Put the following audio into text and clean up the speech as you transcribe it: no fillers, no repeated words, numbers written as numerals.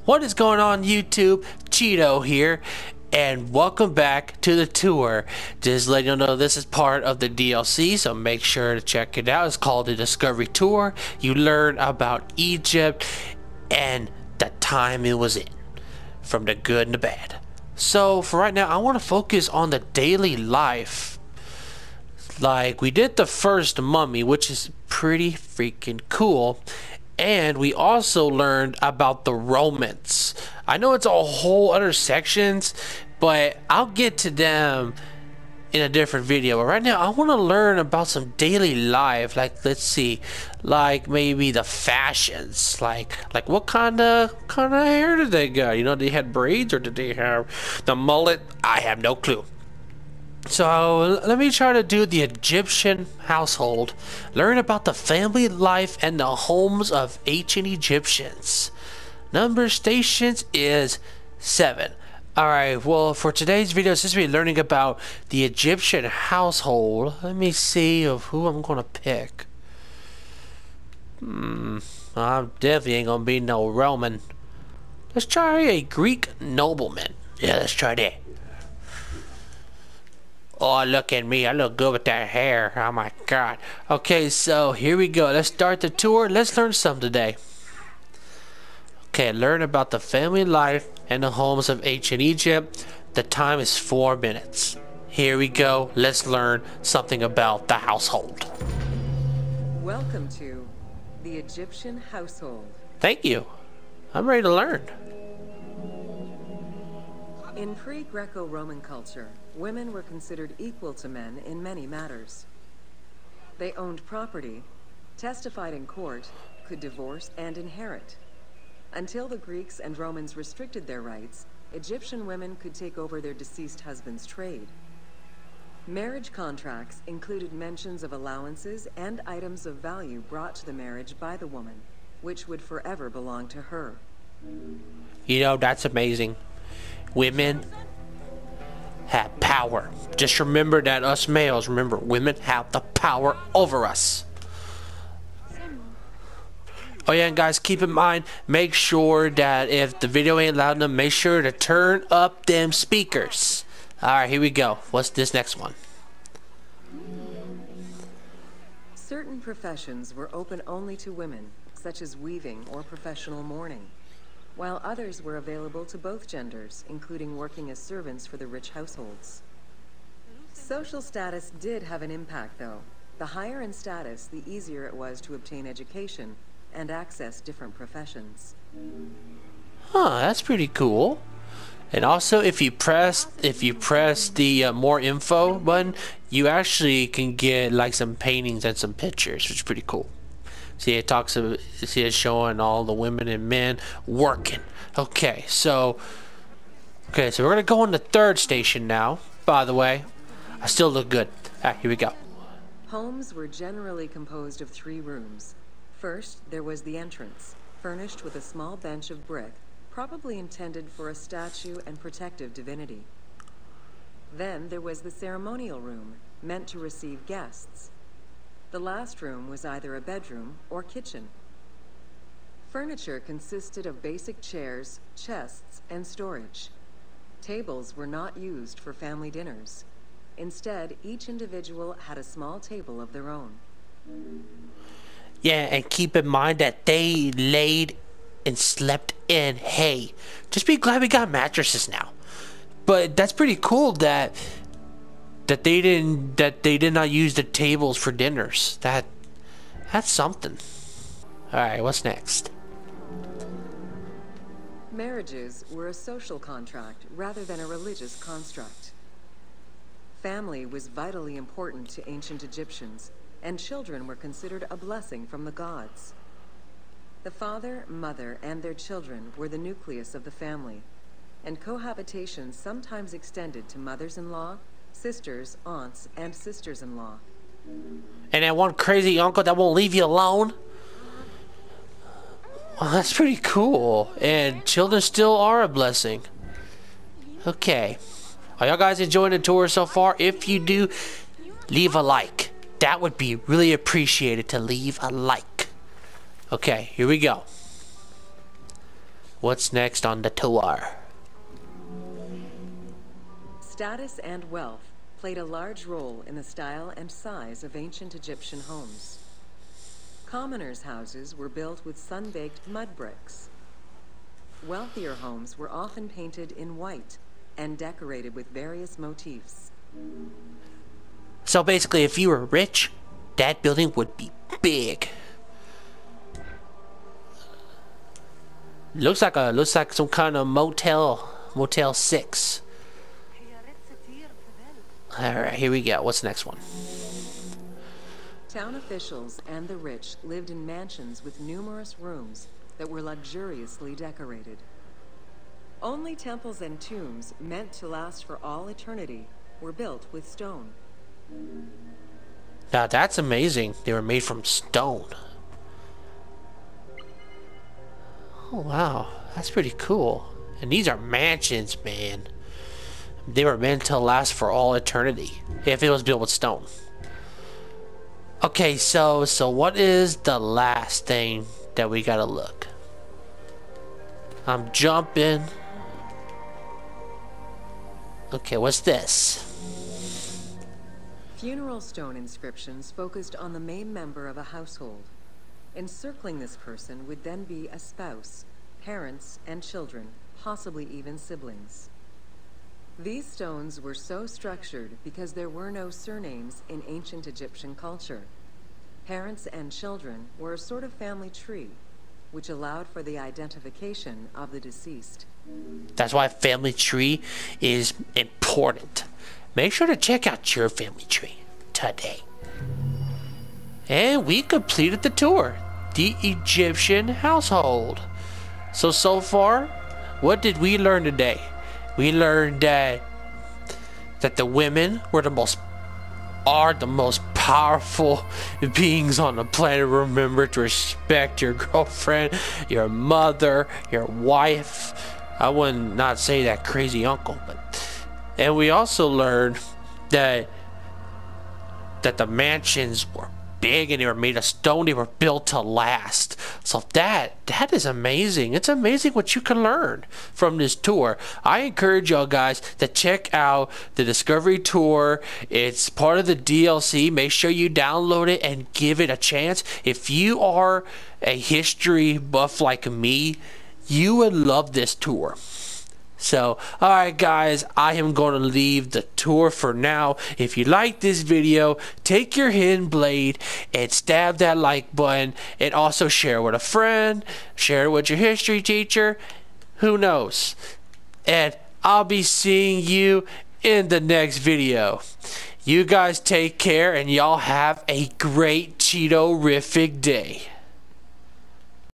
What is going on YouTube? Cheeto here, and welcome back to the tour. Just letting you know this is part of the DLC, so make sure to check it out. It's called the Discovery Tour. You learn about Egypt and the time it was in, from the good and the bad. So for right now, I want to focus on the daily life. Like, we did the first mummy, which is pretty freaking cool. And we also learned about the Romans. I know it's a whole other sections, but I'll get to them in a different video. But right now, I want to learn about some daily life. Like, let's see, like maybe the fashions. Like what kind of hair did they got? You know, they had braids or did they have the mullet? I have no clue. So let me try to do the Egyptian household, learn about the family life and the homes of ancient Egyptians. Number stations is 7. Alright, well, for today's video, since we're learning about the Egyptian household, let me see of who I'm going to pick. I definitely ain't going to be no Roman. Let's try a Greek nobleman. Yeah, let's try that. Oh, look at me. I look good with that hair. Oh my god. Okay, so here we go. Let's start the tour. Let's learn something today. Okay, learn about the family life and the homes of ancient Egypt. The time is 4 minutes. Here we go. Let's learn something about the household. Welcome to the Egyptian household. Thank you. I'm ready to learn. In pre-Greco-Roman culture, women were considered equal to men in many matters. They owned property, testified in court, could divorce and inherit. Until the Greeks and Romans restricted their rights, Egyptian women could take over their deceased husband's trade. Marriage contracts included mentions of allowances and items of value brought to the marriage by the woman, which would forever belong to her. You know, that's amazing. Women have power. Just remember that, us males. Remember, women have the power over us. Oh yeah, and guys, keep in mind, make sure that if the video ain't loud enough, make sure to turn up them speakers. Alright, here we go. What's this next one? Certain professions were open only to women, such as weaving or professional mourning, while others were available to both genders, including working as servants for the rich households. Social status did have an impact, though. The higher in status, the easier it was to obtain education and access different professions. Huh, that's pretty cool. And also, if you press the more info button, you actually can get like some paintings and some pictures, which is pretty cool. See, it talks about, see, it's showing all the women and men working. Okay, so we're gonna go on the third station now. By the way, I still look good. Alright, here we go. Homes were generally composed of 3 rooms. First, there was the entrance, furnished with a small bench of brick, probably intended for a statue and protective divinity. Then there was the ceremonial room, meant to receive guests. The last room was either a bedroom or kitchen. Furniture consisted of basic chairs, chests, and storage. Tables were not used for family dinners. Instead, each individual had a small table of their own. Yeah, and keep in mind that they laid and slept in hay. Just be glad we got mattresses now. But that's pretty cool that they did not use the tables for dinners. That's something. Alright, what's next? Marriages were a social contract rather than a religious construct. Family was vitally important to ancient Egyptians, and children were considered a blessing from the gods. The father, mother, and their children were the nucleus of the family, and cohabitation sometimes extended to mothers-in-law, sisters, aunts, and sisters-in-law. And that one crazy uncle that won't leave you alone? Well, that's pretty cool. And children still are a blessing. Okay. Are y'all guys enjoying the tour so far? If you do, leave a like. That would be really appreciated, to leave a like. Okay, here we go. what's next on the tour? Status and wealth played a large role in the style and size of ancient Egyptian homes. Commoners' houses were built with sun-baked mud bricks. Wealthier homes were often painted in white and decorated with various motifs. So basically, if you were rich, that building would be big. Looks like some kind of Motel 6. Alright, here we go. What's the next one? Town officials and the rich lived in mansions with numerous rooms that were luxuriously decorated. Only temples and tombs meant to last for all eternity were built with stone. Now that's amazing. They were made from stone. Oh wow, that's pretty cool. And these are mansions, man. They were meant to last for all eternity if it was built with stone. Okay, so what is the last thing that we gotta look? I'm jumping. Okay, what's this? Funeral stone inscriptions focused on the main member of a household. Encircling this person would then be a spouse, parents, and children, possibly even siblings. These stones were so structured because there were no surnames in ancient Egyptian culture. Parents and children were a sort of family tree, which allowed for the identification of the deceased. That's why family tree is important. Make sure to check out your family tree today. And we completed the tour. The Egyptian household. So far, what did we learn today? We learned that the women are the most powerful beings on the planet. Remember to respect your girlfriend, your mother, your wife. I wouldn't not say that crazy uncle, and we also learned that the mansions were big and they were made of stone. They were built to last. So that is amazing. It's amazing what you can learn from this tour. I encourage y'all guys to check out the Discovery Tour. It's part of the DLC. Make sure you download it and give it a chance. If you are a history buff like me, you would love this tour. So, alright guys, I am going to leave the tour for now. If you like this video, take your hidden blade and stab that like button, and also share it with a friend, share it with your history teacher, who knows. And I'll be seeing you in the next video. You guys take care, and y'all have a great Cheeto-rific day.